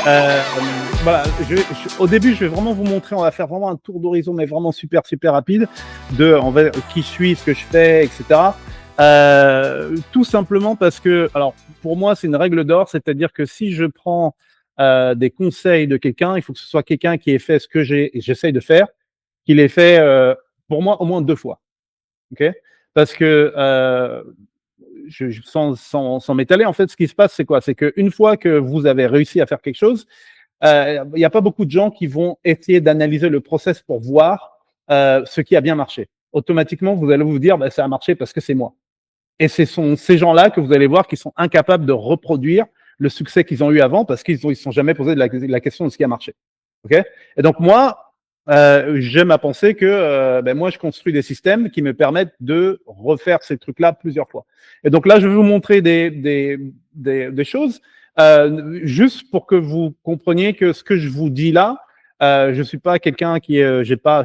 Euh, voilà, au début, je vais vraiment vous montrer, on va faire vraiment un tour d'horizon, mais vraiment super, super rapide, qui je suis, ce que je fais, etc. Tout simplement parce que, alors, pour moi, c'est une règle d'or, c'est-à-dire que si je prends des conseils de quelqu'un, il faut que ce soit quelqu'un qui ait fait ce que j'essaye de faire, qu'il ait fait, pour moi, au moins 2 fois. Okay, parce que sans m'étaler, en fait, ce qui se passe, c'est quoi? C'est qu'une fois que vous avez réussi à faire quelque chose, il n'y a pas beaucoup de gens qui vont essayer d'analyser le process pour voir ce qui a bien marché. Automatiquement, vous allez vous dire, bah, ça a marché parce que c'est moi. Et ce sont ces gens-là que vous allez voir qui sont incapables de reproduire le succès qu'ils ont eu avant parce qu'ils ne se sont jamais posé la question de ce qui a marché. Okay, et donc, moi, j'aime à penser que ben moi, je construis des systèmes qui me permettent de refaire ces trucs-là plusieurs fois. Et donc là, je vais vous montrer des choses juste pour que vous compreniez que ce que je vous dis là, je suis pas quelqu'un qui est, je suis pas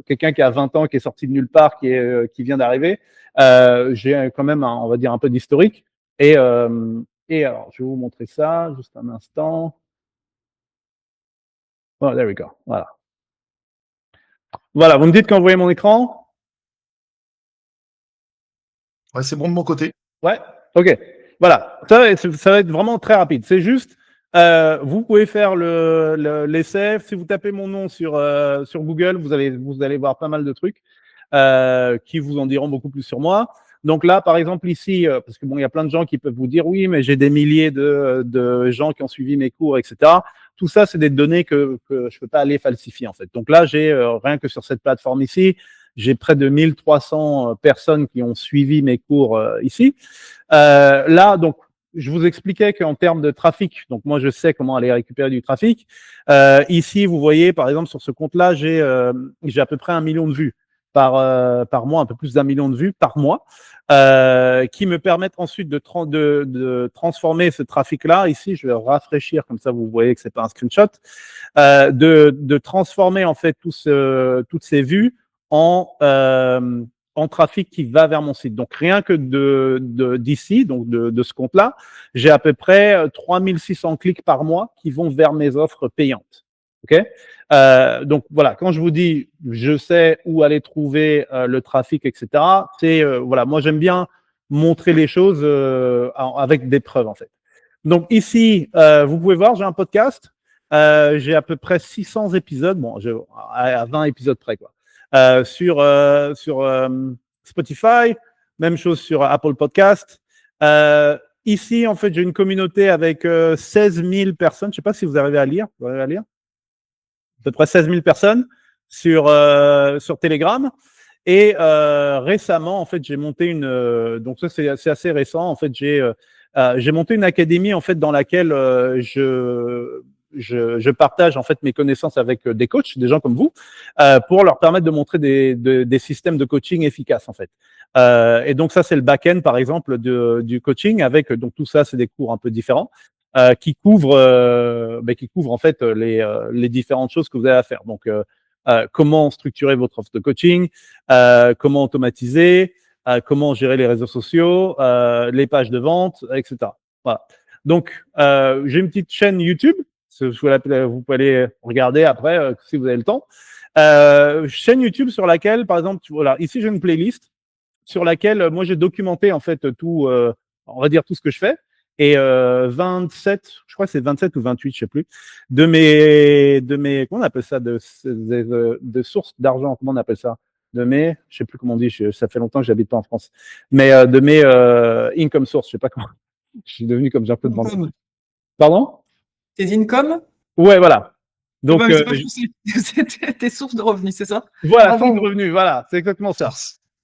quelqu'un qui a 20 ans, qui est sorti de nulle part, qui vient d'arriver. J'ai quand même, on va dire, un peu d'historique. Et alors, je vais vous montrer ça, juste un instant. Oh, there we go. Voilà. Voilà, vous me dites quand vous voyez mon écran? Ouais, c'est bon de mon côté. Ouais, ok. Voilà, ça va être vraiment très rapide. C'est juste, vous pouvez faire l'essai. Si vous tapez mon nom sur Google, vous allez voir pas mal de trucs qui vous en diront beaucoup plus sur moi. Donc là, par exemple, ici, parce que bon, il y a plein de gens qui peuvent vous dire oui, mais j'ai des milliers de gens qui ont suivi mes cours, etc. Tout ça, c'est des données que je ne peux pas aller falsifier, en fait. Donc là, j'ai rien que sur cette plateforme ici, j'ai près de 1300 personnes qui ont suivi mes cours ici. Là, donc, je vous expliquais qu'en termes de trafic, donc moi, je sais comment aller récupérer du trafic. Ici, vous voyez, par exemple, sur ce compte-là, j'ai à peu près 1 million de vues par mois, un peu plus d'1 million de vues par mois, qui me permettent ensuite de transformer ce trafic-là. Ici, je vais rafraîchir, comme ça vous voyez que c'est pas un screenshot, de transformer en fait toutes ces vues en trafic qui va vers mon site. Donc rien que d'ici, donc de ce compte-là, j'ai à peu près 3600 clics par mois qui vont vers mes offres payantes. Okay, donc voilà, quand je vous dis je sais où aller trouver le trafic, etc., c'est voilà, moi j'aime bien montrer les choses avec des preuves en fait. Donc ici, vous pouvez voir, j'ai un podcast, j'ai à peu près 600 épisodes, bon, à 20 épisodes près quoi, sur Spotify, même chose sur Apple Podcast. Ici, en fait, j'ai une communauté avec 16 000 personnes. Je ne sais pas si vous arrivez à lire. Vous arrivez à lire ? À peu près 16 000 personnes sur Telegram. Et récemment, en fait, j'ai monté donc ça, c'est assez récent. En fait, j'ai monté une académie en fait dans laquelle je partage en fait mes connaissances avec des coachs, des gens comme vous, pour leur permettre de montrer des systèmes de coaching efficaces en fait. Et donc ça, c'est le back-end par exemple du coaching avec donc tout ça, c'est des cours un peu différents. Qui couvre en fait les différentes choses que vous avez à faire. Donc, comment structurer votre offre de coaching, comment automatiser, comment gérer les réseaux sociaux, les pages de vente, etc. Voilà. Donc, j'ai une petite chaîne YouTube. Vous pouvez aller regarder après si vous avez le temps. Chaîne YouTube sur laquelle, par exemple, voilà, ici j'ai une playlist sur laquelle moi j'ai documenté en fait tout, on va dire tout ce que je fais. Et 27, je crois que c'est 27 ou 28, je sais plus, de mes comment on appelle ça, de sources d'argent, comment on appelle ça, je sais plus comment on dit, ça fait longtemps que j'habite pas en France, mais de mes income sources, je sais pas comment, je suis devenu comme j'ai un peu demandé. Pardon? Tes income? Ouais, voilà. Donc, c'est tes sources de revenus, c'est ça? Voilà, sources de revenus, voilà, c'est exactement ça.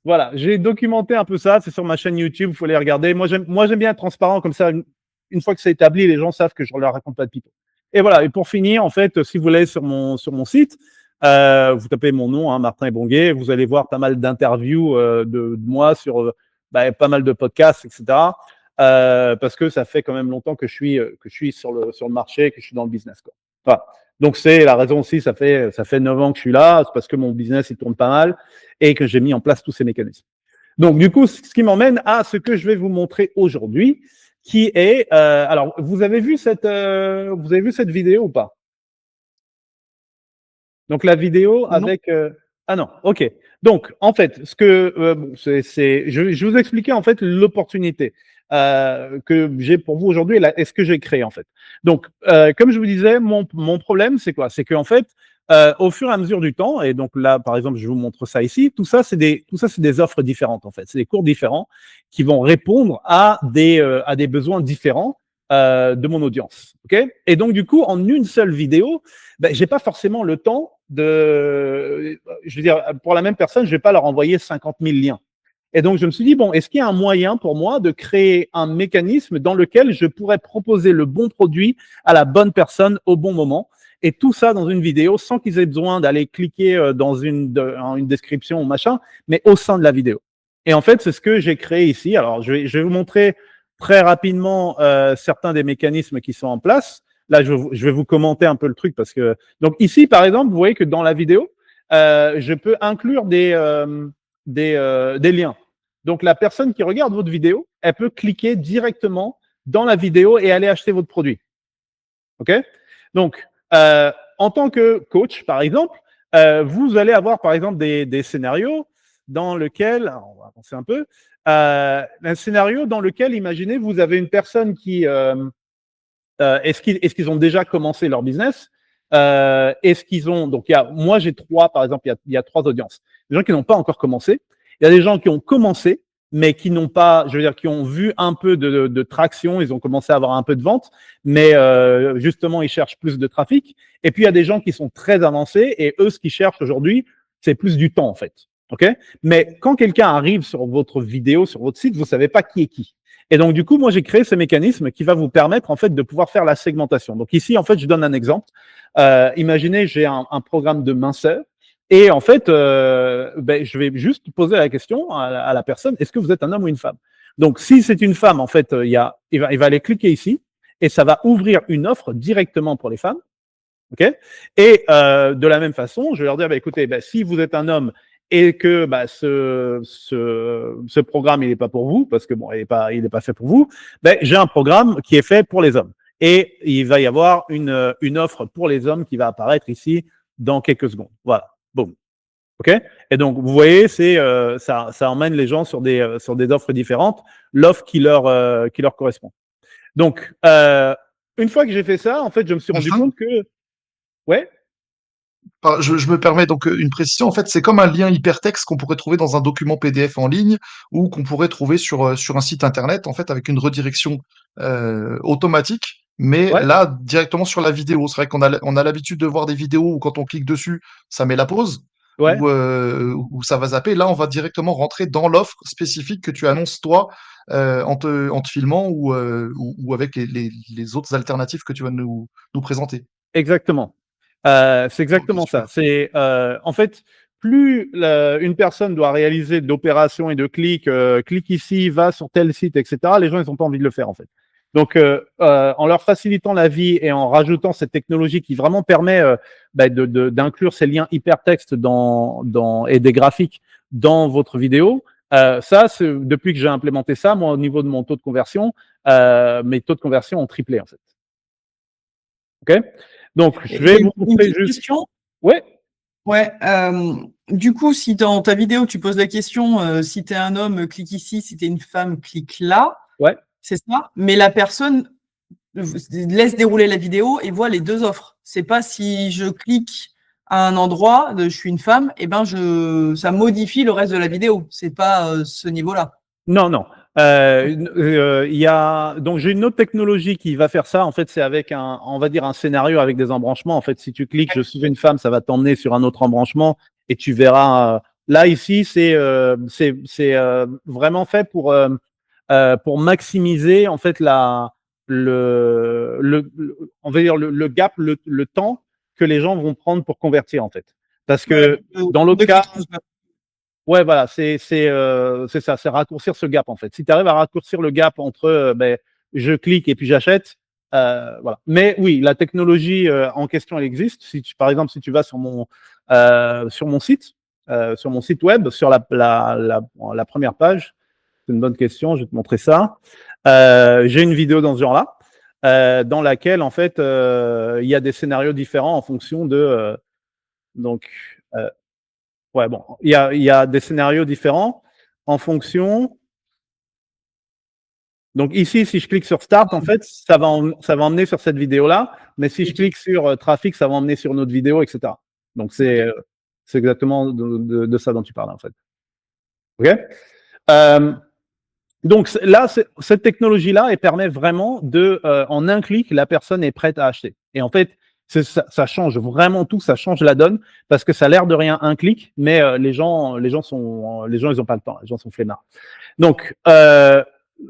Voilà, j'ai documenté un peu ça, c'est sur ma chaîne YouTube, il faut les regarder. Moi, j'aime bien être transparent, comme ça, une fois que c'est établi, les gens savent que je ne leur raconte pas de pipeau. Et voilà, et pour finir, en fait, si vous allez sur mon site, vous tapez mon nom, hein, Martin Ebongué, vous allez voir pas mal d'interviews de moi sur pas mal de podcasts, etc. Parce que ça fait quand même longtemps que je suis sur le marché, que je suis dans le business, quoi. Voilà. Donc, c'est la raison aussi, ça fait 9 ans que je suis là, c'est parce que mon business, il tourne pas mal et que j'ai mis en place tous ces mécanismes. Donc, du coup, ce qui m'emmène à ce que je vais vous montrer aujourd'hui, qui est alors vous avez vu cette vidéo ou pas? Donc la vidéo Non. avec ah non, ok. Donc en fait, ce que bon, je vais vous expliquer en fait l'opportunité que j'ai pour vous aujourd'hui et ce que j'ai créé en fait. Donc comme je vous disais, mon problème c'est quoi? C'est qu'en fait au fur et à mesure du temps, et donc là par exemple je vous montre ça ici, tout ça c'est des offres différentes en fait, c'est des cours différents qui vont répondre à des besoins différents de mon audience. Ok? Et donc du coup en une seule vidéo, ben, j'ai pas forcément le temps je veux dire, pour la même personne, je vais pas leur envoyer 50 000 liens. Et donc, je me suis dit, bon, est-ce qu'il y a un moyen pour moi de créer un mécanisme dans lequel je pourrais proposer le bon produit à la bonne personne au bon moment, et tout ça dans une vidéo sans qu'ils aient besoin d'aller cliquer dans une description ou machin, mais au sein de la vidéo. Et en fait, c'est ce que j'ai créé ici. Alors, je vais vous montrer très rapidement certains des mécanismes qui sont en place. Là, je vais vous commenter un peu le truc parce que… Donc ici, par exemple, vous voyez que dans la vidéo, je peux inclure des liens. Donc la personne qui regarde votre vidéo, elle peut cliquer directement dans la vidéo et aller acheter votre produit. OK? Donc, en tant que coach, par exemple, vous allez avoir, par exemple, des scénarios dans lesquels… On va avancer un peu. Un scénario dans lequel, imaginez, vous avez une personne qui… est-ce qu'ils ont déjà commencé leur business? Est-ce qu'ils ont… Donc, moi, j'ai par exemple, il y a trois audiences. Des gens qui n'ont pas encore commencé. Il y a des gens qui ont commencé, mais qui n'ont pas, je veux dire, qui ont vu un peu de traction. Ils ont commencé à avoir un peu de vente, mais justement, ils cherchent plus de trafic. Et puis, il y a des gens qui sont très avancés et eux, ce qu'ils cherchent aujourd'hui, c'est plus du temps, en fait. OK? Mais quand quelqu'un arrive sur votre vidéo, sur votre site, vous savez pas qui est qui. Et donc, du coup, moi, j'ai créé ce mécanisme qui va vous permettre, en fait, de pouvoir faire la segmentation. Donc, ici, en fait, je donne un exemple. Imaginez, j'ai un programme de minceur et, en fait, je vais juste poser la question à la personne, est-ce que vous êtes un homme ou une femme? Donc, si c'est une femme, en fait, il va aller cliquer ici et ça va ouvrir une offre directement pour les femmes. OK? Et de la même façon, je vais leur dire, écoutez, si vous êtes un homme et que ce programme il n'est pas pour vous parce que bon il est pas fait pour vous, j'ai un programme qui est fait pour les hommes et il va y avoir une offre pour les hommes qui va apparaître ici dans quelques secondes. Voilà, boum. Ok. Et donc vous voyez, ça emmène les gens sur des offres différentes, l'offre qui leur correspond. Donc une fois que j'ai fait ça, en fait, je me suis rendu compte que ouais. Je me permets donc une précision. En fait, c'est comme un lien hypertexte qu'on pourrait trouver dans un document PDF en ligne ou qu'on pourrait trouver sur un site internet, en fait, avec une redirection automatique. Mais Ouais. là, directement sur la vidéo. C'est vrai qu'on a l'habitude de voir des vidéos où quand on clique dessus, ça met la pause Ouais. ou ça va zapper. Là, on va directement rentrer dans l'offre spécifique que tu annonces toi en te filmant ou avec les autres alternatives que tu vas nous présenter. Exactement. C'est exactement ça. C'est en fait, plus une personne doit réaliser d'opérations et de clics, clique ici, va sur tel site, etc. Les gens, ils n'ont pas envie de le faire en fait. Donc, en leur facilitant la vie et en rajoutant cette technologie qui vraiment permet d'inclure ces liens hypertextes et des graphiques dans votre vidéo, ça, depuis que j'ai implémenté ça, moi, au niveau de mon taux de conversion, mes taux de conversion ont triplé en fait. Ok? Donc, je vais vous montrer une juste. Question. Ouais. Ouais. Du coup, si dans ta vidéo, tu poses la question, si tu es un homme, clique ici, si tu es une femme, clique là. Ouais. C'est ça. Mais la personne laisse dérouler la vidéo et voit les deux offres. C'est pas si je clique à un endroit, je suis une femme, et ça modifie le reste de la vidéo. C'est pas ce niveau-là. Non, non. Donc j'ai une autre technologie qui va faire ça. En fait, c'est avec on va dire un scénario avec des embranchements. En fait, si tu cliques, je suis une femme, ça va t'emmener sur un autre embranchement et tu verras. Là ici, c'est vraiment fait pour maximiser en fait on va dire le gap, le temps que les gens vont prendre pour convertir en fait. Parce que dans l'autre cas. Ouais, voilà, c'est ça, c'est raccourcir ce gap en fait. Si tu arrives à raccourcir le gap entre je clique et puis j'achète, voilà. Mais oui, la technologie en question, elle existe. Par exemple, si tu vas sur mon site web, sur la première page, c'est une bonne question. Je vais te montrer ça. J'ai une vidéo dans ce genre-là, dans laquelle, en fait, il y a des scénarios différents en fonction de... ouais, bon, il y a des scénarios différents en fonction... Donc ici, si je clique sur Start, en fait, ça va emmener sur cette vidéo-là. Mais si je clique sur Trafic, ça va emmener sur une autre vidéo, etc. Donc c'est exactement de ça dont tu parles, en fait. OK? Donc là, cette technologie-là, elle permet vraiment de, en un clic, la personne est prête à acheter. Et en fait, ça change vraiment tout, ça change la donne, parce que ça a l'air de rien un clic, mais les gens, ils ont pas le temps, les gens sont flemmards. Donc,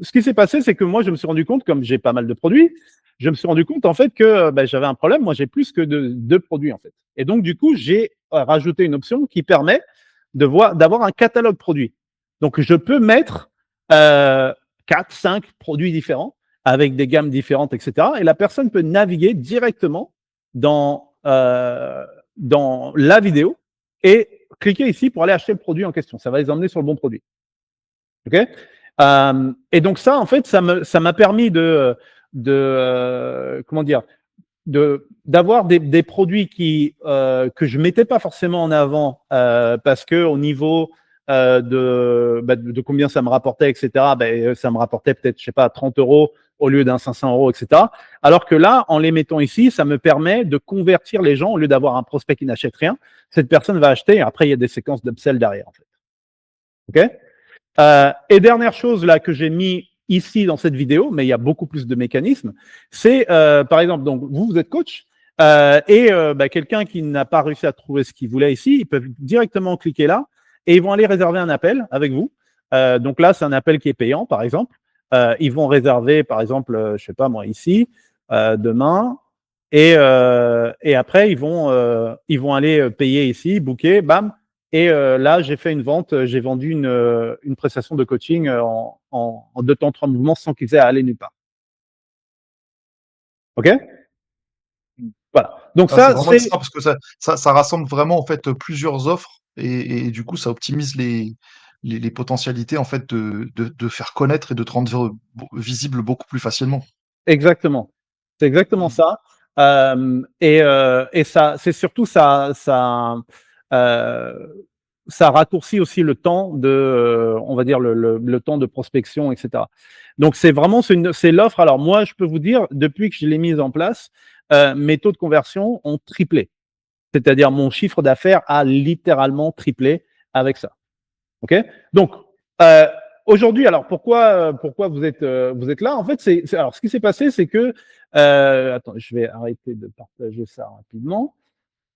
ce qui s'est passé, c'est que moi, je me suis rendu compte, comme j'ai pas mal de produits, je me suis rendu compte en fait que j'avais un problème. Moi, j'ai plus que deux produits en fait. Et donc, du coup, j'ai rajouté une option qui permet d'avoir un catalogue produit. Donc, je peux mettre 4, 5 produits différents avec des gammes différentes, etc. Et la personne peut naviguer directement dans la vidéo et cliquer ici pour aller acheter le produit en question. Ça va les emmener sur le bon produit. OK? Et donc ça, en fait, ça m'a permis comment dire, d'avoir des produits que je mettais pas forcément en avant parce que au niveau de combien ça me rapportait, etc. Ça me rapportait peut-être, je sais pas, 30 € au lieu d'un 500 €, etc. Alors que là, en les mettant ici, ça me permet de convertir les gens au lieu d'avoir un prospect qui n'achète rien. Cette personne va acheter et après, il y a des séquences d'upsell derrière, en fait. OK? Et dernière chose là que j'ai mis ici dans cette vidéo, mais il y a beaucoup plus de mécanismes, c'est par exemple, donc vous êtes coach et quelqu'un qui n'a pas réussi à trouver ce qu'il voulait ici, ils peuvent directement cliquer là et ils vont aller réserver un appel avec vous. Donc là, c'est un appel qui est payant, par exemple. Ils vont réserver, par exemple, je sais pas moi, ici, demain, et après, ils vont aller payer ici, booker, bam. Et là, j'ai fait une vente, j'ai vendu une prestation de coaching en 2 temps, 3 mouvements sans qu'ils aient à aller nulle part. OK? Voilà. Donc C'est ça, vraiment extra parce que ça rassemble vraiment en fait plusieurs offres et du coup ça optimise les potentialités en fait de faire connaître et de te rendre visible beaucoup plus facilement. exactement. C'est exactement ça. Et ça, c'est surtout ça raccourcit aussi le temps on va dire le temps de prospection, etc. Donc c'est vraiment c'est l'offre. Alors moi, je peux vous dire, depuis que je l'ai mise en place, mes taux de conversion ont triplé. C'est-à-dire mon chiffre d'affaires a littéralement triplé avec ça. OK? Donc aujourd'hui, alors pourquoi vous êtes là? En fait, alors ce qui s'est passé, c'est que attends, je vais arrêter de partager ça rapidement.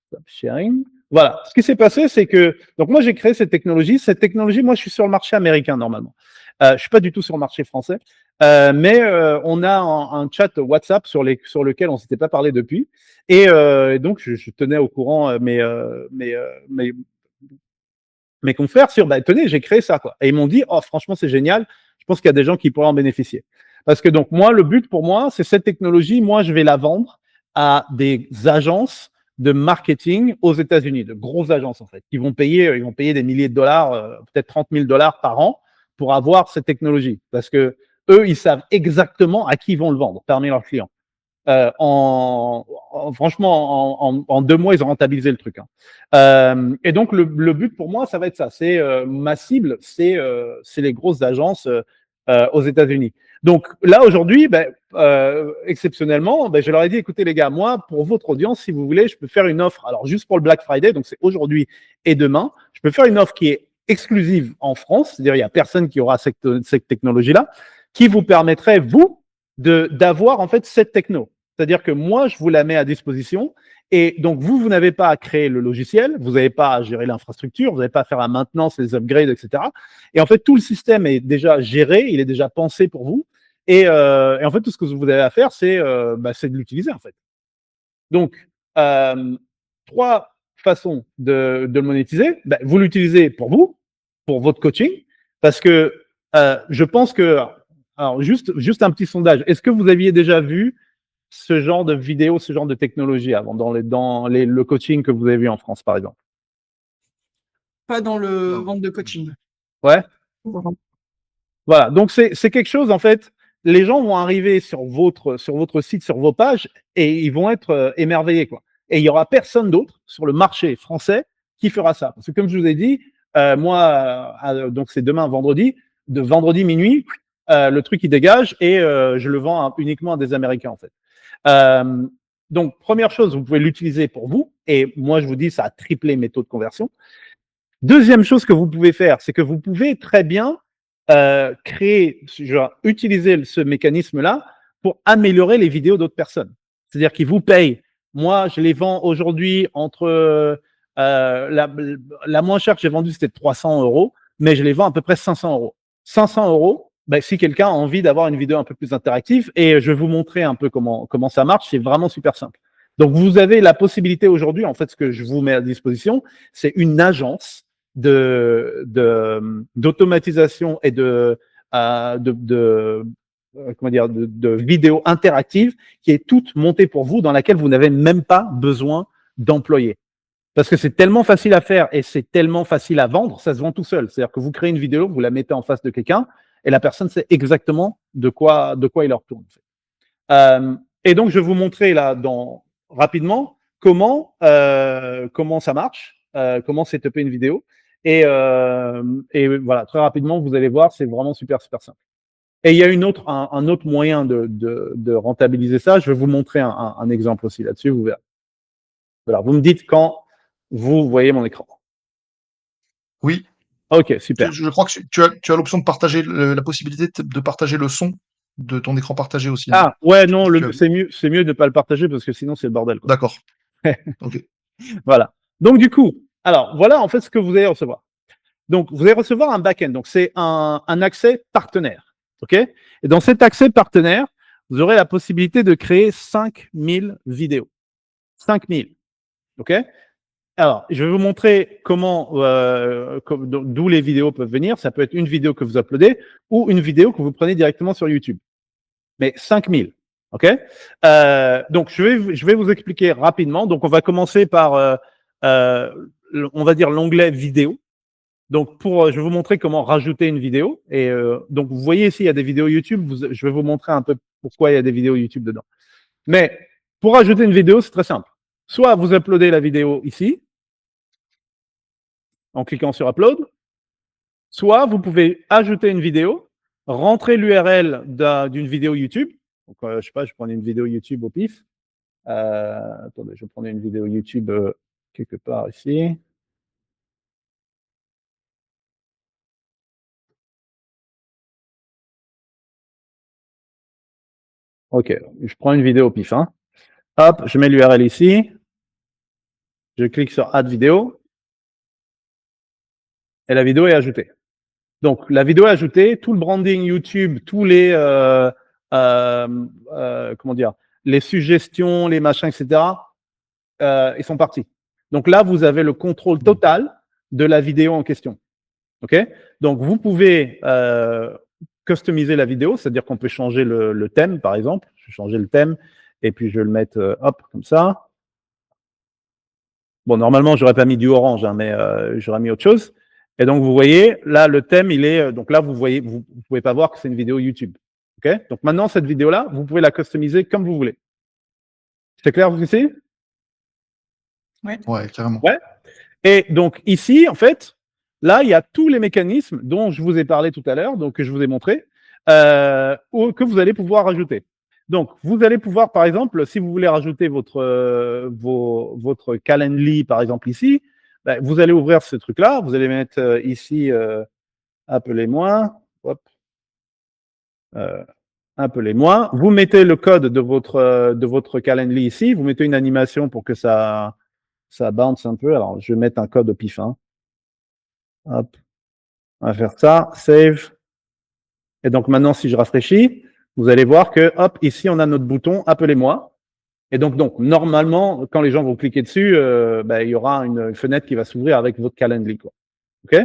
Stop sharing. Voilà. Ce qui s'est passé, c'est que donc moi j'ai créé cette technologie. Cette technologie, moi je suis sur le marché américain normalement. Je suis pas du tout sur le marché français, mais on a un chat WhatsApp sur lequel on s'était pas parlé depuis, et donc je tenais au courant mes confrères sur, tenez, j'ai créé ça, quoi. Et ils m'ont dit, oh, franchement, c'est génial. Je pense qu'il y a des gens qui pourraient en bénéficier. Parce que donc, moi, le but pour moi, c'est cette technologie. Moi, je vais la vendre à des agences de marketing aux États-Unis, de grosses agences, en fait, qui vont payer, ils vont payer des milliers de dollars, peut-être 30 000 $ par an pour avoir cette technologie. Parce que eux, ils savent exactement à qui ils vont le vendre parmi leurs clients. Franchement, en 2 mois, ils ont rentabilisé le truc. Et donc, le but pour moi, ça va être ça. C'est ma cible, c'est les grosses agences aux États-Unis. Donc là, aujourd'hui, exceptionnellement, je leur ai dit, écoutez les gars, moi, pour votre audience, si vous voulez, je peux faire une offre. Alors, juste pour le Black Friday, donc c'est aujourd'hui et demain, je peux faire une offre qui est exclusive en France. C'est-à-dire, il n'y a personne qui aura cette technologie-là, qui vous permettrait, vous, d'avoir en fait cette techno. C'est-à-dire que moi, je vous la mets à disposition. Et donc, vous n'avez pas à créer le logiciel, vous n'avez pas à gérer l'infrastructure, vous n'avez pas à faire la maintenance, les upgrades, etc. Et en fait, tout le système est déjà géré, il est déjà pensé pour vous. Et en fait, tout ce que vous avez à faire, c'est de l'utiliser, en fait. Donc, 3 façons de le monétiser. Vous l'utilisez pour vous, pour votre coaching, parce que je pense que... Alors, juste un petit sondage. Est-ce que vous aviez déjà vu ce genre de vidéo, ce genre de technologie avant, dans le coaching que vous avez vu en France, par exemple? Pas dans le vente de coaching. Ouais. Voilà, donc c'est quelque chose, en fait, les gens vont arriver sur votre site, sur vos pages, et ils vont être émerveillés, quoi. Et il y aura personne d'autre sur le marché français qui fera ça. Parce que comme je vous ai dit, moi, donc c'est demain vendredi, de vendredi minuit, le truc il dégage et je le vends uniquement à des Américains, en fait. Donc première chose, vous pouvez l'utiliser pour vous, et moi je vous dis, ça a triplé mes taux de conversion. Deuxième chose que vous pouvez faire, c'est que vous pouvez très bien utiliser ce mécanisme-là pour améliorer les vidéos d'autres personnes. C'est-à-dire qu'ils vous payent. Moi, je les vends aujourd'hui entre la moins chère que j'ai vendue, c'était 300 €, mais je les vends à peu près 500 €. 500 €, ben, si quelqu'un a envie d'avoir une vidéo un peu plus interactive, et je vais vous montrer un peu comment ça marche, c'est vraiment super simple. Donc, vous avez la possibilité aujourd'hui, en fait, ce que je vous mets à disposition, c'est une agence d'automatisation et comment dire, de vidéos interactives qui est toute montée pour vous, dans laquelle vous n'avez même pas besoin d'employés. Parce que c'est tellement facile à faire et c'est tellement facile à vendre, ça se vend tout seul. C'est-à-dire que vous créez une vidéo, vous la mettez en face de quelqu'un et la personne sait exactement de quoi il leur tourne. Et donc, je vais vous montrer là rapidement comment ça marche, comment setuper une vidéo. Et voilà, très rapidement, vous allez voir, c'est vraiment super, super simple. Et il y a un autre moyen de rentabiliser ça. Je vais vous montrer un exemple aussi là-dessus, vous verrez. Voilà, vous me dites quand vous voyez mon écran. Oui. Ok, super. Je crois que tu as l'option de partager, la possibilité de partager le son de ton écran partagé aussi. Hein. Ah, ouais, non, c'est mieux de ne pas le partager parce que sinon c'est le bordel, quoi. D'accord. Ok. Voilà. Donc, du coup, alors, voilà en fait ce que vous allez recevoir. Donc, vous allez recevoir un back-end. Donc, c'est un accès partenaire. OK? Et dans cet accès partenaire, vous aurez la possibilité de créer 5000 vidéos. 5000. OK? Alors, je vais vous montrer d'où les vidéos peuvent venir. Ça peut être une vidéo que vous uploadez ou une vidéo que vous prenez directement sur YouTube. Mais 5000. OK? Donc, je vais vous expliquer rapidement. Donc, on va commencer par, on va dire, l'onglet vidéo. Donc, je vais vous montrer comment rajouter une vidéo. Et donc, vous voyez ici, il y a des vidéos YouTube. Je vais vous montrer un peu pourquoi il y a des vidéos YouTube dedans. Mais pour rajouter une vidéo, c'est très simple. Soit vous uploadez la vidéo ici, en cliquant sur Upload, soit vous pouvez ajouter une vidéo, rentrer l'URL d'une vidéo YouTube. Donc, je sais pas, je prends une vidéo YouTube au pif. Attendez, je prends une vidéo YouTube quelque part ici. Ok, je prends une vidéo au pif. Hein. Hop, je mets l'URL ici. Je clique sur Add vidéo. Et la vidéo est ajoutée. Donc, la vidéo est ajoutée, tout le branding YouTube, tous les, comment dire, les suggestions, les machins, etc., ils sont partis. Donc là, vous avez le contrôle total de la vidéo en question. OK? Donc, vous pouvez customiser la vidéo, c'est-à-dire qu'on peut changer le thème, par exemple. Je vais changer le thème et puis je vais le mettre, hop, comme ça. Bon, normalement, j'aurais pas mis du orange, hein, mais j'aurais mis autre chose. Et donc, vous voyez, là, le thème, il est… Donc là, vous pouvez pas voir que c'est une vidéo YouTube. OK? Donc maintenant, cette vidéo-là, vous pouvez la customiser comme vous voulez. C'est clair ici? Ouais, carrément. Ouais. Et donc ici, en fait, là, il y a tous les mécanismes dont je vous ai parlé tout à l'heure, donc que je vous ai montré, que vous allez pouvoir rajouter. Donc, vous allez pouvoir, par exemple, si vous voulez rajouter votre Calendly, par exemple, ici, ben, vous allez ouvrir ce truc-là, vous allez mettre ici, appelez-moi, hop, appelez-moi, vous mettez le code de votre Calendly ici, vous mettez une animation pour que ça bounce un peu. Alors, je vais mettre un code au pif. Hein. Hop, on va faire ça, save. Et donc maintenant, si je rafraîchis, vous allez voir que, hop, ici, on a notre bouton « Appelez-moi ». Et donc, normalement, quand les gens vont cliquer dessus, ben, il y aura une fenêtre qui va s'ouvrir avec votre Calendly, quoi. OK?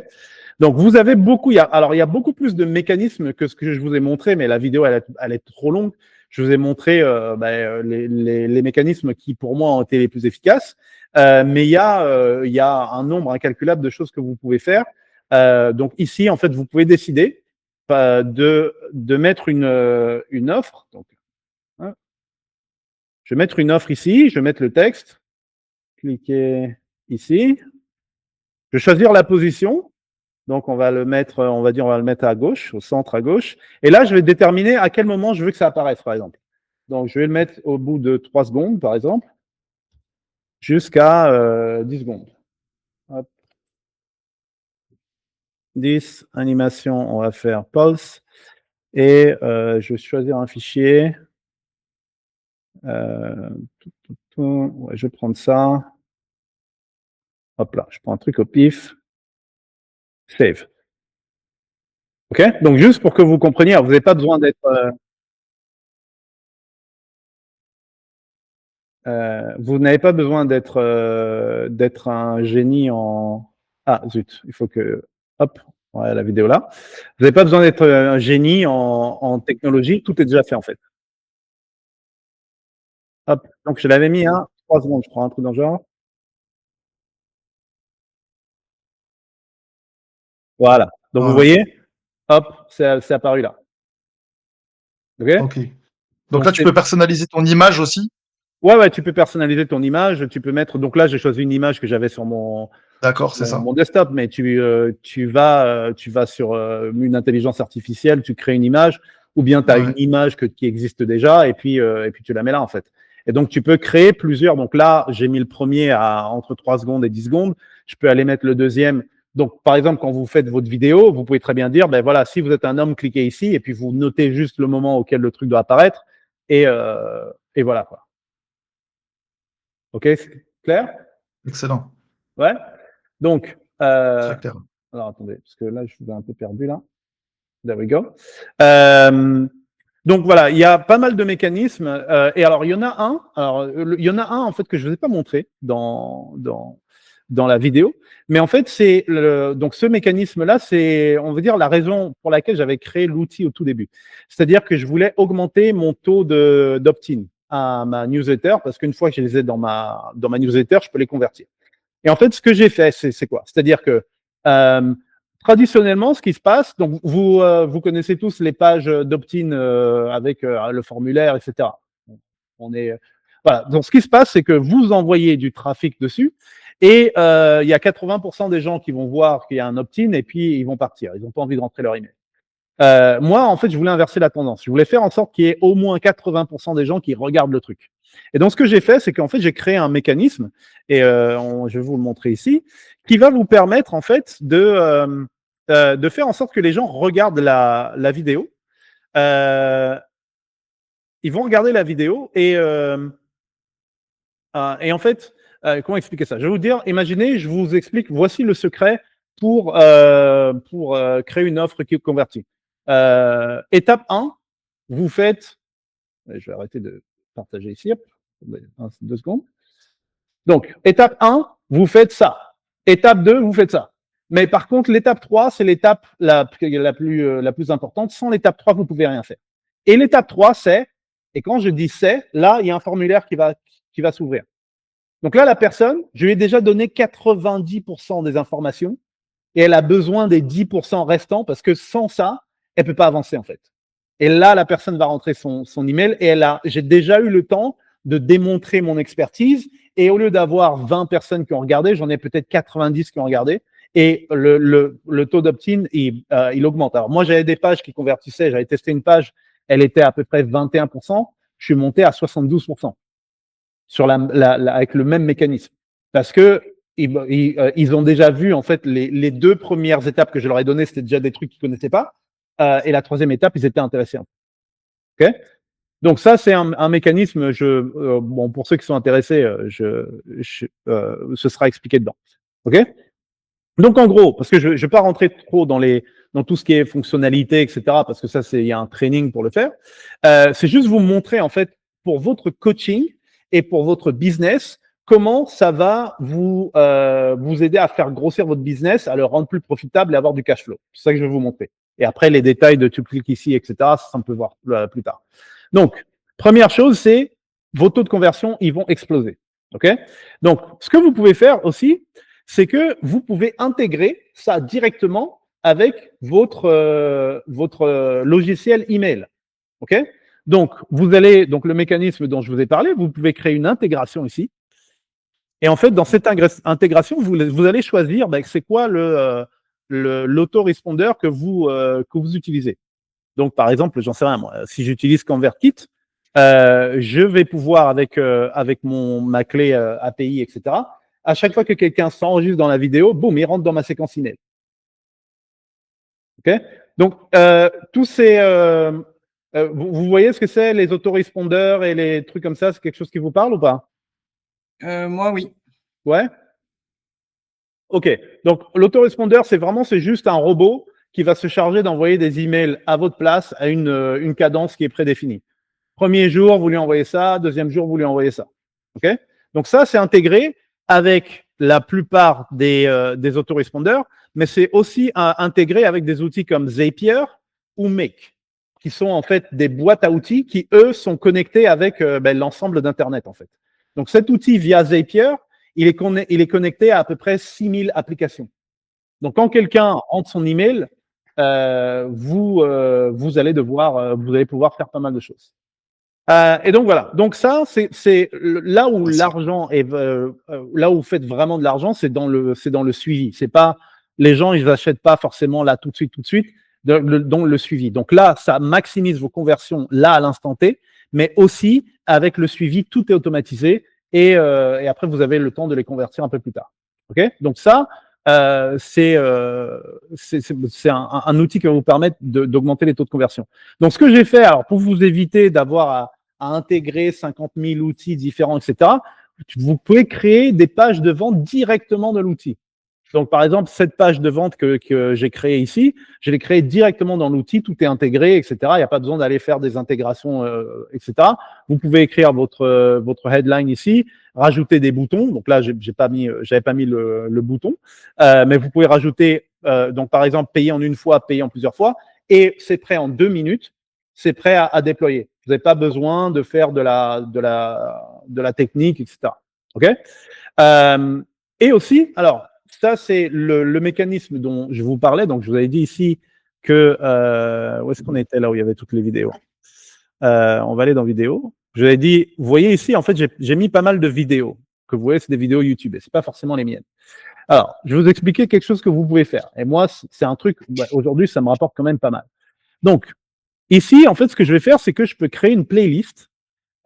Donc, vous avez beaucoup… il y a beaucoup plus de mécanismes que ce que je vous ai montré, mais la vidéo, elle est trop longue. Je vous ai montré les mécanismes qui, pour moi, ont été les plus efficaces. Mais il y a un nombre incalculable de choses que vous pouvez faire. Donc, ici, en fait, vous pouvez décider de mettre une offre. Donc, hein, je vais mettre une offre ici, je vais mettre le texte, cliquez ici, je vais choisir la position. Donc, on va le mettre, on va le mettre à gauche, au centre à gauche. Et là, je vais déterminer à quel moment je veux que ça apparaisse, par exemple. Donc, je vais le mettre au bout de 3 secondes, par exemple, jusqu'à 10 secondes. Hop. 10, animation, on va faire pulse. Et je vais choisir un fichier. Ouais, je vais prendre ça. Hop là, je prends un truc au pif. Save. OK? Donc, juste pour que vous compreniez, vous n'avez pas besoin d'être... vous n'avez pas besoin d'être un génie en... Ah, zut, il faut que... Hop, voilà la vidéo là. Vous n'avez pas besoin d'être un génie en technologie, tout est déjà fait en fait. Hop, donc je l'avais mis à 3 secondes, je crois, un truc dans le genre. Voilà, donc vous voyez, hop, c'est apparu là. OK? Ok. Donc là, tu peux personnaliser ton image aussi? Ouais, tu peux personnaliser ton image, tu peux mettre... Donc là, j'ai choisi une image que j'avais sur D'accord, c'est ça. mon desktop, mais tu vas sur une intelligence artificielle, tu crées une image, ou bien tu as une image qui existe déjà, et puis tu la mets là, en fait. Et donc, tu peux créer plusieurs. Donc là, j'ai mis le premier à entre 3 secondes et 10 secondes. Je peux aller mettre le deuxième. Donc, par exemple, quand vous faites votre vidéo, vous pouvez très bien dire, ben voilà, si vous êtes un homme, cliquez ici, et puis vous notez juste le moment auquel le truc doit apparaître, et voilà, quoi. OK, c'est clair? Excellent. Ouais. Donc, Très clair. alors attendez, parce que là, je vous ai un peu perdu là. There we go. Donc voilà, il y a pas mal de mécanismes. Et alors, il y en a un. Alors, il y en a un en fait que je ne vous ai pas montré dans la vidéo. Mais en fait, donc ce mécanisme-là, c'est, on veut dire, la raison pour laquelle j'avais créé l'outil au tout début. C'est-à-dire que je voulais augmenter mon taux d'opt-in à ma newsletter, parce qu'une fois que je les ai dans ma newsletter, je peux les convertir. Et en fait, ce que j'ai fait, c'est quoi? C'est-à-dire que traditionnellement, ce qui se passe, donc vous connaissez tous les pages d'opt-in avec le formulaire, etc. Voilà. Donc, ce qui se passe, c'est que vous envoyez du trafic dessus et il y a 80% des gens qui vont voir qu'il y a un opt-in et puis ils vont partir. Ils n'ont pas envie de rentrer leur email. Moi, en fait, je voulais inverser la tendance. Je voulais faire en sorte qu'il y ait au moins 80% des gens qui regardent le truc. Et donc, ce que j'ai fait, c'est qu'en fait, j'ai créé un mécanisme, et je vais vous le montrer ici, qui va vous permettre, en fait, de faire en sorte que les gens regardent la vidéo. Ils vont regarder la vidéo, et en fait, comment expliquer ça? Je vais vous dire, imaginez, je vous explique, voici le secret pour créer une offre qui convertit. Étape 1, vous faites... Je vais arrêter de partager ici. 2 secondes. Donc, étape 1, vous faites ça. Étape 2, vous faites ça. Mais par contre, l'étape 3, c'est l'étape la plus importante. Sans l'étape 3, vous ne pouvez rien faire. Et l'étape 3, c'est, et quand je dis c'est, là, il y a un formulaire qui va s'ouvrir. Donc là, la personne, je lui ai déjà donné 90% des informations et elle a besoin des 10% restants parce que sans ça, elle ne peut pas avancer en fait. Et là, la personne va rentrer son email et j'ai déjà eu le temps de démontrer mon expertise et au lieu d'avoir 20 personnes qui ont regardé, j'en ai peut-être 90 qui ont regardé et le taux d'opt-in, il augmente. Alors moi, j'avais des pages qui convertissaient, j'avais testé une page, elle était à peu près 21%, je suis monté à 72% avec le même mécanisme. Parce que ils ont déjà vu, en fait, les 2 premières étapes que je leur ai données, c'était déjà des trucs qu'ils ne connaissaient pas. Et la 3e étape, ils étaient intéressés. Okay, donc ça, c'est un mécanisme, bon, pour ceux qui sont intéressés, ce sera expliqué dedans. OK? Donc en gros, parce que je ne vais pas rentrer trop dans tout ce qui est fonctionnalité, etc., parce que ça, il y a un training pour le faire. C'est juste vous montrer, en fait, pour votre coaching et pour votre business, comment ça va vous aider à faire grossir votre business, à le rendre plus profitable et avoir du cash flow. C'est ça que je vais vous montrer. Et après, les détails de tu cliques ici, etc., ça, on peut voir plus tard. Donc, première chose, c'est vos taux de conversion, ils vont exploser. OK? Donc, ce que vous pouvez faire aussi, c'est que vous pouvez intégrer ça directement avec votre logiciel email. OK? Donc, donc le mécanisme dont je vous ai parlé, vous pouvez créer une intégration ici. Et en fait, dans cette intégration, vous allez choisir c'est quoi l'autorespondeur que vous utilisez. Donc, par exemple, j'en sais rien, moi, si j'utilise ConvertKit, je vais pouvoir, avec ma clé API, etc., à chaque fois que quelqu'un s'enregistre dans la vidéo, boum, il rentre dans ma séquence email. OK? Donc, tous ces... vous voyez ce que c'est, les autorespondeurs et les trucs comme ça, c'est quelque chose qui vous parle ou pas? Moi, oui. Ouais? OK. Donc, l'autorespondeur, c'est juste un robot qui va se charger d'envoyer des emails à votre place à une cadence qui est prédéfinie. Premier jour, vous lui envoyez ça. Deuxième jour, vous lui envoyez ça. OK? Donc, ça, c'est intégré avec la plupart des autorespondeurs, mais c'est aussi intégré avec des outils comme Zapier ou Make, qui sont en fait des boîtes à outils qui, eux, sont connectés avec l'ensemble d'Internet, en fait. Donc, cet outil via Zapier, il est connecté à peu près 6000 applications. Donc, quand quelqu'un rentre son email, vous allez pouvoir faire pas mal de choses. Et donc voilà. Donc ça, c'est là où l'argent est, là où vous faites vraiment de l'argent, c'est dans le suivi. C'est pas les gens, ils n'achètent pas forcément là tout de suite, dans le suivi. Donc là, ça maximise vos conversions là à l'instant T, mais aussi avec le suivi, tout est automatisé et après vous avez le temps de les convertir un peu plus tard. Ok? Donc ça, c'est un outil qui va vous permettre d'augmenter les taux de conversion. Donc, ce que j'ai fait, alors pour vous éviter d'avoir à intégrer 50 000 outils différents, etc., vous pouvez créer des pages de vente directement de l'outil. Donc, par exemple, cette page de vente que j'ai créée ici, je l'ai créée directement dans l'outil, tout est intégré, etc. Il n'y a pas besoin d'aller faire des intégrations, etc. Vous pouvez écrire votre headline ici, rajouter des boutons. Donc là, j'avais pas mis le bouton, mais vous pouvez rajouter, donc par exemple, payer en une fois, payer en plusieurs fois, et c'est prêt en 2 minutes, c'est prêt à déployer. Vous n'avez pas besoin de faire de la technique, etc. OK? Et aussi, alors, ça, c'est le mécanisme dont je vous parlais. Donc, je vous avais dit ici que... où est-ce qu'on était là où il y avait toutes les vidéos? On va aller dans vidéo. Je vous avais dit, vous voyez ici, en fait, j'ai mis pas mal de vidéos. Que vous voyez, c'est des vidéos YouTube et ce n'est pas forcément les miennes. Alors, je vais vous expliquer quelque chose que vous pouvez faire. Et moi, c'est un truc, aujourd'hui, ça me rapporte quand même pas mal. Donc, ici, en fait, ce que je vais faire, c'est que je peux créer une playlist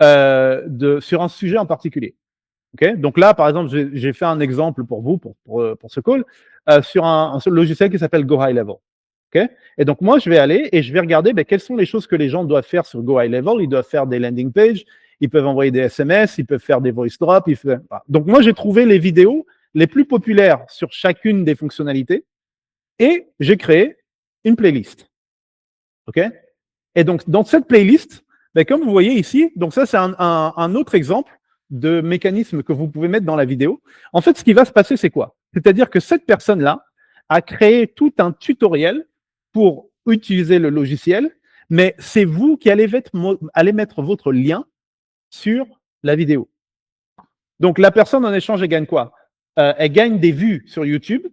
sur un sujet en particulier. Okay, donc là, par exemple, j'ai fait un exemple pour vous, pour ce call, sur un logiciel qui s'appelle Go High Level. Okay, et donc, moi, je vais aller et je vais regarder quelles sont les choses que les gens doivent faire sur Go High Level. Ils doivent faire des landing pages, ils peuvent envoyer des SMS, ils peuvent faire des voice drops. Donc, moi, j'ai trouvé les vidéos les plus populaires sur chacune des fonctionnalités et j'ai créé une playlist. OK? Et donc, dans cette playlist, comme vous voyez ici, donc ça, c'est un autre exemple de mécanisme que vous pouvez mettre dans la vidéo. En fait, ce qui va se passer, c'est quoi? C'est-à-dire que cette personne-là a créé tout un tutoriel pour utiliser le logiciel, mais c'est vous qui allez mettre votre lien sur la vidéo. Donc, la personne, en échange, elle gagne quoi? Elle gagne des vues sur YouTube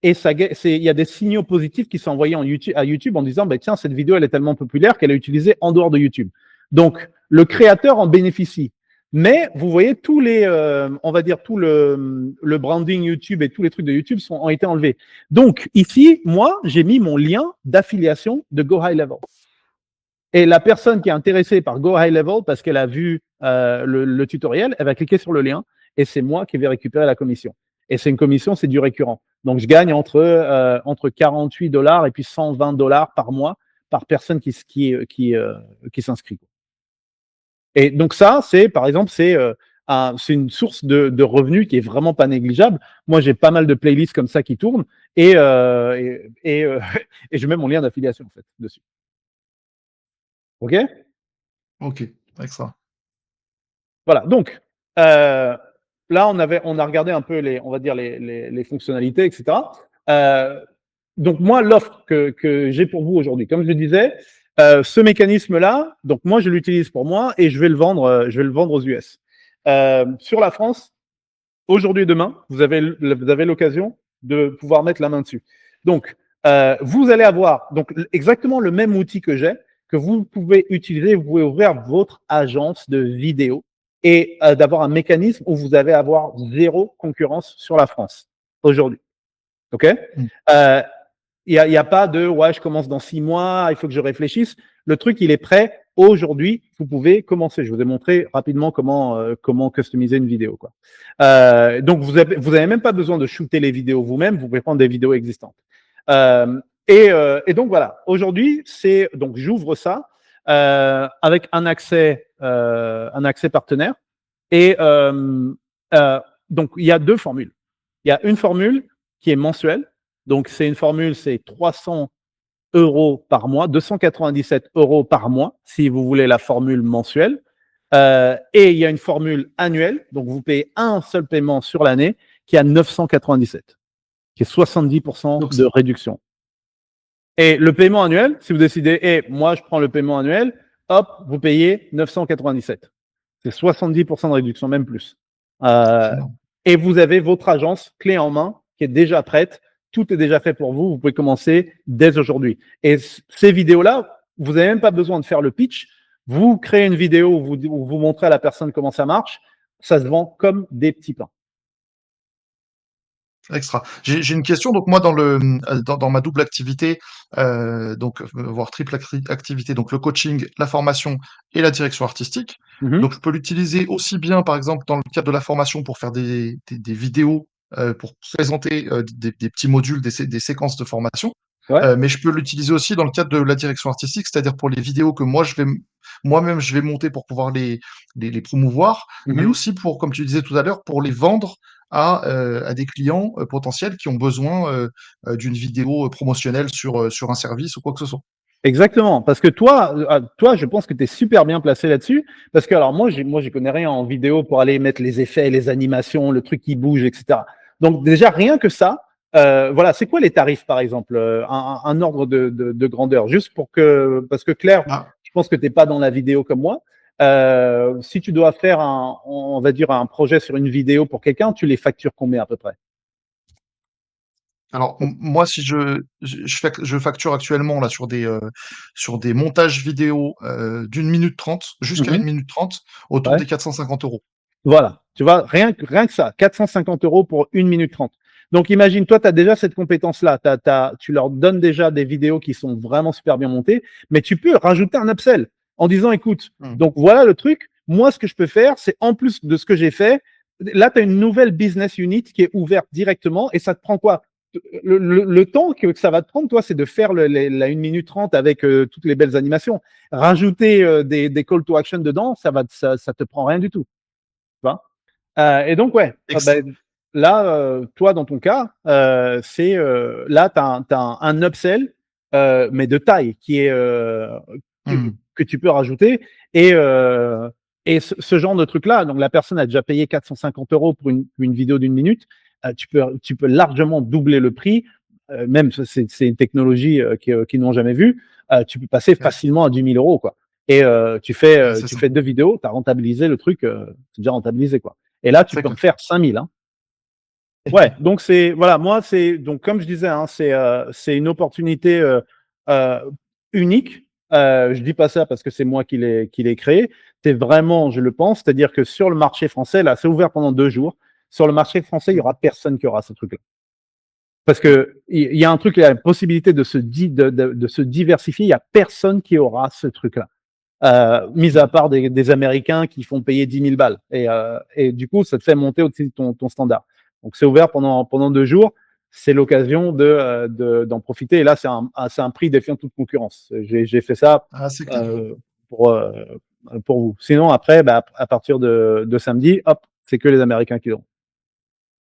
et il y a des signaux positifs qui sont envoyés à YouTube en disant, tiens, cette vidéo, elle est tellement populaire qu'elle est utilisée en dehors de YouTube. Donc, le créateur en bénéficie. Mais vous voyez, on va dire tout le branding YouTube et tous les trucs de YouTube ont été enlevés. Donc ici, moi, j'ai mis mon lien d'affiliation de Go High Level. Et la personne qui est intéressée par Go High Level parce qu'elle a vu le tutoriel, elle va cliquer sur le lien et c'est moi qui vais récupérer la commission. Et c'est une commission, c'est du récurrent. Donc je gagne entre $48 et puis $120 par mois par personne qui s'inscrit. Et donc ça, par exemple, c'est une source de revenus qui est vraiment pas négligeable. Moi, j'ai pas mal de playlists comme ça qui tournent et je mets mon lien d'affiliation en fait dessus. Ok? Ok, avec ça. Voilà. Donc là, on a regardé un peu les fonctionnalités, etc. Donc moi, l'offre que j'ai pour vous aujourd'hui, comme je le disais. Ce mécanisme-là, donc moi, je l'utilise pour moi et je vais le vendre aux US. Sur la France, aujourd'hui et demain, vous avez l'occasion de pouvoir mettre la main dessus. Donc, vous allez avoir donc exactement le même outil que j'ai, que vous pouvez utiliser. Vous pouvez ouvrir votre agence de vidéo et d'avoir un mécanisme où vous allez avoir zéro concurrence sur la France aujourd'hui. OK? Il y a pas de ouais, je commence dans 6 mois, il faut que je réfléchisse. Le truc, il est prêt. Aujourd'hui, vous pouvez commencer. Je vous ai montré rapidement comment customiser une vidéo, quoi. Donc, vous avez même pas besoin de shooter les vidéos vous-même. Vous pouvez prendre des vidéos existantes. Et donc, voilà. Aujourd'hui, donc, j'ouvre ça avec un accès partenaire. Et donc, il y a deux formules. Il y a une formule qui est mensuelle. Donc, c'est une formule, c'est 300 € par mois, 297 € par mois, si vous voulez la formule mensuelle. Et il y a une formule annuelle, donc vous payez un seul paiement sur l'année, qui est à 997, qui est 70% de réduction. Et le paiement annuel, si vous décidez, moi je prends le paiement annuel, hop, vous payez 997. C'est 70% de réduction, même plus. Et vous avez votre agence clé en main qui est déjà prête. Tout est déjà fait pour vous. Vous pouvez commencer dès aujourd'hui. Et ces vidéos-là, vous n'avez même pas besoin de faire le pitch. Vous créez une vidéo où vous montrez à la personne comment ça marche. Ça se vend comme des petits pains. Extra. J'ai une question. Donc moi, dans ma double activité, voire triple activité, donc le coaching, la formation et la direction artistique. Donc je peux l'utiliser aussi bien, par exemple, dans le cadre de la formation pour faire des vidéos, pour présenter des petits modules, des séquences de formation. Ouais. Mais je peux l'utiliser aussi dans le cadre de la direction artistique, c'est-à-dire pour les vidéos que moi-même je vais monter pour pouvoir les promouvoir, mais aussi pour, comme tu disais tout à l'heure, pour les vendre à des clients potentiels qui ont besoin d'une vidéo promotionnelle sur un service ou quoi que ce soit. Exactement, parce que toi, je pense que tu es super bien placé là-dessus, parce que alors moi, j'y connais rien en vidéo pour aller mettre les effets, les animations, le truc qui bouge, etc. Donc déjà, rien que ça, voilà, c'est quoi les tarifs, par exemple, un ordre de grandeur, juste parce que Claire, je pense que tu n'es pas dans la vidéo comme moi. Si tu dois faire on va dire un projet sur une vidéo pour quelqu'un, tu les factures combien à peu près? Alors moi, si je facture actuellement là sur des montages vidéo d'1 minute 30 jusqu'à 1 minute 30 autour Ouais. des 450 €. Voilà, tu vois, rien que ça, 450 € pour 1 minute 30. Donc imagine, toi, tu as déjà cette compétence-là, tu leur donnes déjà des vidéos qui sont vraiment super bien montées, mais tu peux rajouter un upsell en disant, écoute, donc voilà le truc, moi, ce que je peux faire, c'est en plus de ce que j'ai fait, là, tu as une nouvelle business unit qui est ouverte directement et ça te prend quoi? Le temps que ça va te prendre, toi, c'est de faire la 1 minute 30 avec toutes les belles animations. Rajouter des call to action dedans, ça te prend rien du tout. Et donc, ouais, là, toi, dans ton cas, là, tu as un upsell, mais de taille qui est que tu peux rajouter. Et ce genre de truc-là, donc la personne a déjà payé 450 € pour une vidéo d'1 minute, tu peux largement doubler le prix. Même c'est une technologie qu'ils n'ont jamais vue. Tu peux passer facilement à 10 000 €, quoi. Et tu fais 2 vidéos, tu as rentabilisé le truc, c'est déjà rentabilisé, quoi. Et là, tu peux en faire 5 000. Ouais, donc voilà, moi, donc comme je disais, hein, c'est une opportunité unique. Je dis pas ça parce que c'est moi qui l'ai créé. C'est vraiment, je le pense, c'est-à-dire que sur le marché français, là, c'est ouvert pendant 2 jours. Sur le marché français, il y aura personne qui aura ce truc-là. Parce que il y a un truc, il y a la possibilité de se diversifier. Il y a personne qui aura ce truc-là. Mis à part des Américains qui font payer 10 000 balles. Et du coup, ça te fait monter au-dessus de ton standard. Donc, c'est ouvert pendant 2 jours. C'est l'occasion d'en profiter. Et là, c'est un prix défiant toute concurrence. J'ai fait ça pour vous. Sinon, après, à partir de samedi, hop, c'est que les Américains qui l'ont.